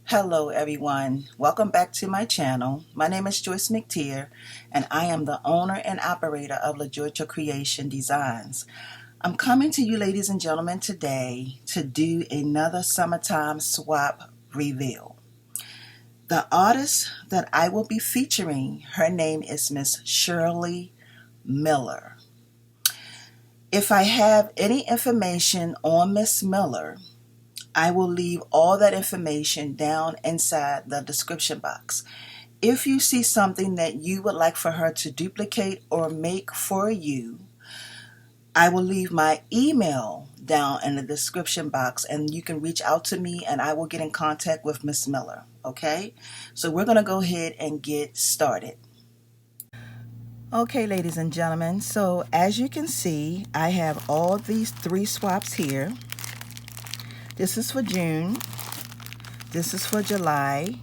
Hello everyone, welcome back to my channel. My name is Joyce McTeer and I am the owner and operator of La Georgia Creation Designs. I'm coming to you ladies and gentlemen today to do another summertime swap reveal. The artist that I will be featuring, her name is Miss Shirley Miller. If I have any information on Miss Miller, I will leave all that information down inside the description box. If you see something that you would like for her to duplicate or make for you, I will leave my email down in the description box and you can reach out to me and I will get in contact with Miss Miller. Okay, so we're going to go ahead and get started. Okay, ladies and gentlemen, so as you can see, I have all these three swaps here. This is for June, this is for July,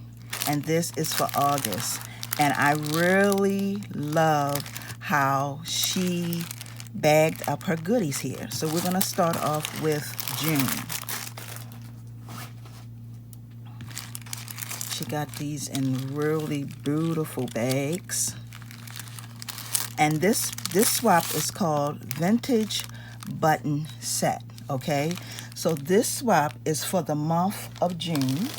and this is for August. And I really love how she bagged up her goodies here. So we're going to start off with June. She got these in really beautiful bags. And this swap is called Vintage Button Set, okay? So this swap is for the month of June,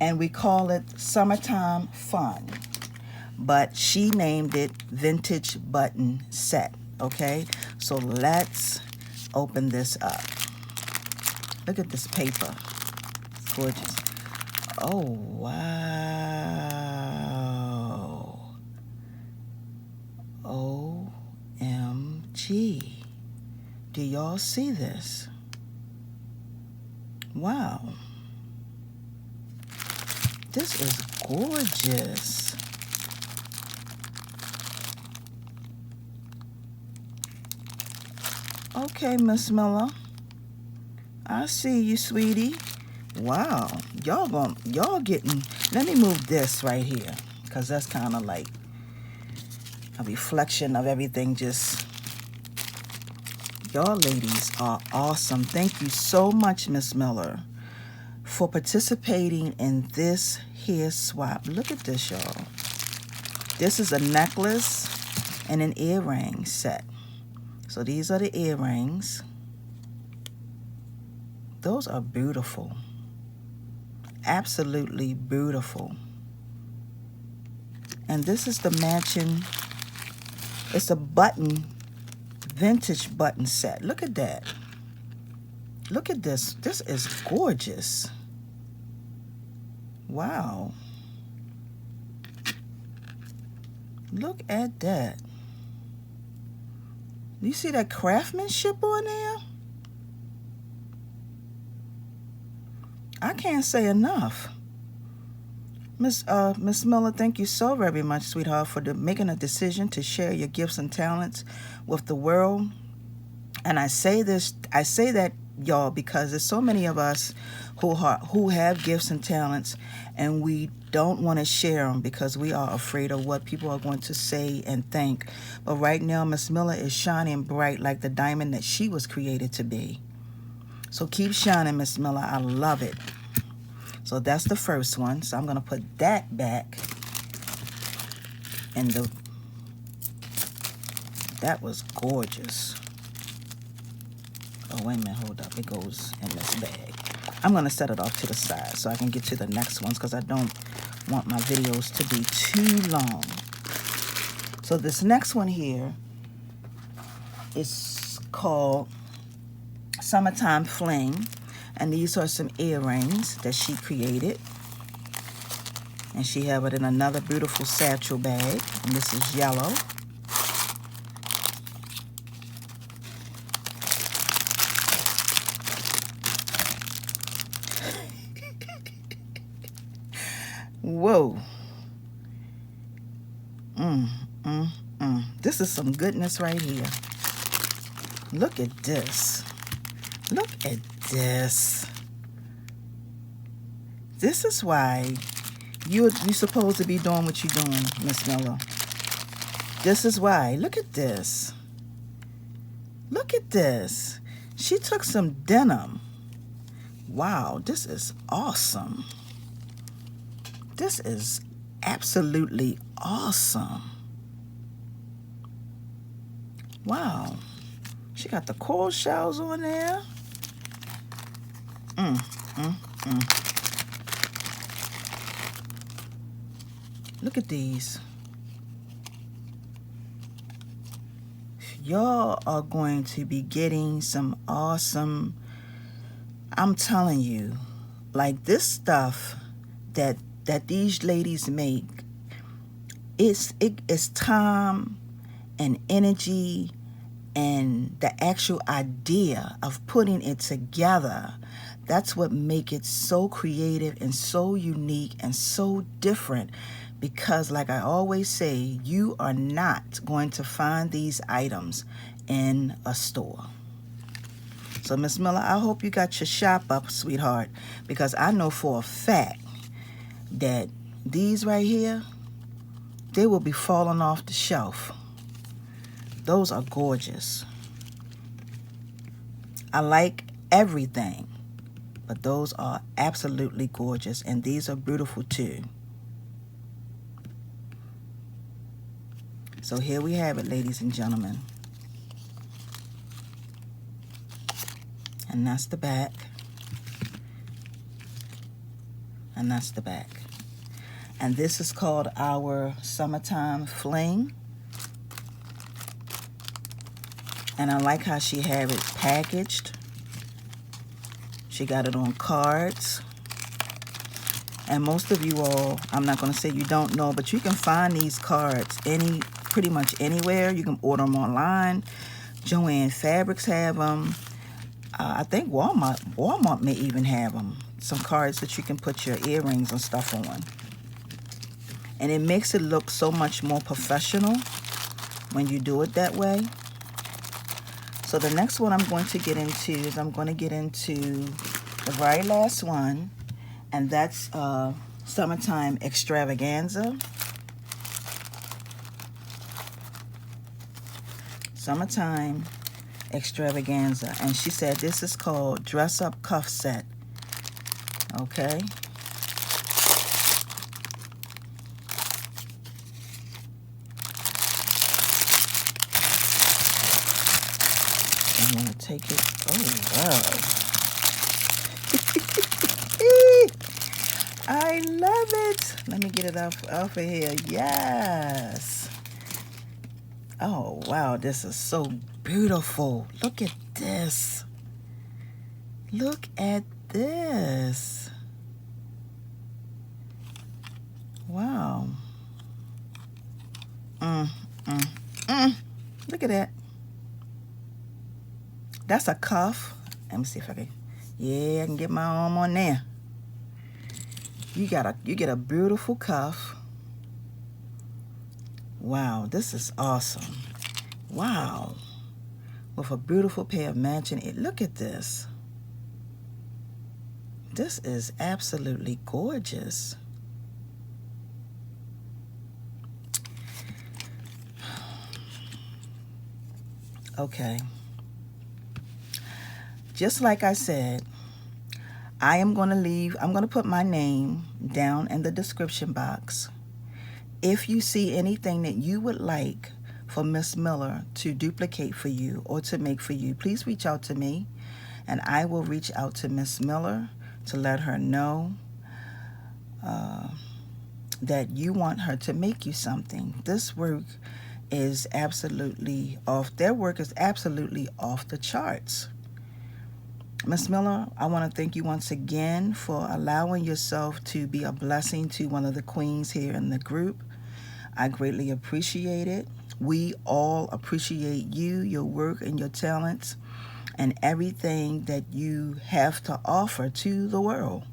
and we call it Summertime Fun, but she named it Vintage Button Set, okay? So let's open this up. Look at this paper, it's gorgeous. Oh, wow. OMG. Do y'all see this? Wow. This is gorgeous. Okay, Miss Miller. I see you, sweetie. Wow. Y'all getting, let me move this right here, because that's kind of like a reflection of everything. Just, y'all ladies are awesome. Thank you so much, Miss Miller, for participating in this here swap. Look at this, y'all. This is a necklace and an earring set. So these are the earrings. Those are beautiful. Absolutely beautiful. And this is the matching, it's a button, vintage button set. Look at that. Look at this. This is gorgeous. Wow. Look at that. You see that craftsmanship on there? I can't say enough. Miss Miller, thank you so very much, sweetheart, for making a decision to share your gifts and talents with the world. And I say that, y'all, because there's so many of us who have gifts and talents, and we don't want to share them because we are afraid of what people are going to say and think. But right now, Miss Miller is shining bright like the diamond that she was created to be. So keep shining, Miss Miller. I love it. So that's the first one. So I'm going to put that back in the... That was gorgeous. Oh, wait a minute. Hold up. It goes in this bag. I'm going to set it off to the side so I can get to the next ones because I don't want my videos to be too long. So this next one here is called Summertime Fling. And these are some earrings that she created. And she have it in another beautiful satchel bag. And this is yellow. Whoa. This is some goodness right here. Look at this. Look at this. This is why you're supposed to be doing what you're doing, Miss Miller. This is why. Look at this. Look at this. She took some denim. Wow, this is awesome. This is absolutely awesome. Wow. She got the coral shells on there. Look at these. Y'all are going to be getting some awesome, I'm telling you, like this stuff that these ladies make, it's time and energy and the actual idea of putting it together. That's what make it so creative and so unique and so different, because like I always say, you are not going to find these items in a store. So Miss Miller, I hope you got your shop up, sweetheart, because I know for a fact that these right here, they will be falling off the shelf. Those are gorgeous. I like everything, but those are absolutely gorgeous, and these are beautiful too. So here we have it, ladies and gentlemen. And that's the back. And that's the back. And this is called our Summertime Fling. And I like how she had it packaged. She got it on cards. And most of you all, I'm not going to say you don't know, but you can find these cards pretty much anywhere. You can order them online. Joann Fabrics have them. I think Walmart may even have them. Some cards that you can put your earrings and stuff on. And it makes it look so much more professional when you do it that way. So the next one I'm going to get into is I'm going to get into the very last one. And that's Summertime Extravaganza. Summertime Extravaganza. And she said this is called Dress Up Cuff Set. Okay. I'm going to take it. Oh, wow. I love it. Let me get it off of here. Yes. Oh, wow. This is so beautiful. Look at this. Look at this. Wow. Look at that. That's a cuff. Let me see if I can. Yeah, I can get my arm on there. You get a beautiful cuff. Wow, this is awesome. Wow. With a beautiful pair of matching. Look at this. This is absolutely gorgeous. Okay. Just like I said, I'm going to put my name down in the description box. If you see anything that you would like for Miss Miller to duplicate for you or to make for you, please reach out to me, and I will reach out to Miss Miller to let her know that you want her to make you something. This work is absolutely off. Their work is absolutely off the charts. Miss Miller, I want to thank you once again for allowing yourself to be a blessing to one of the queens here in the group. I greatly appreciate it. We all appreciate you, your work, and your talents, and everything that you have to offer to the world.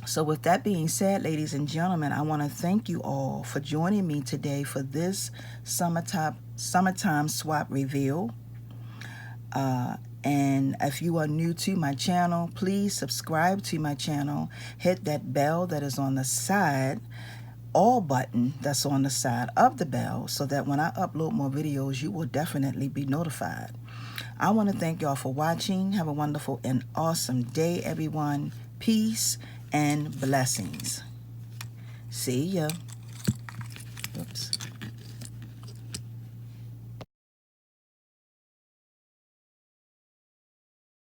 So with that being said, ladies and gentlemen, I want to thank you all for joining me today for this summertime swap reveal. And if you are new to my channel, please subscribe to my channel. Hit that bell that is on the side, all button that's on the side of the bell, so that when I upload more videos, you will definitely be notified. I want to thank y'all for watching. Have a wonderful and awesome day, everyone. Peace and blessings. See ya. Oops.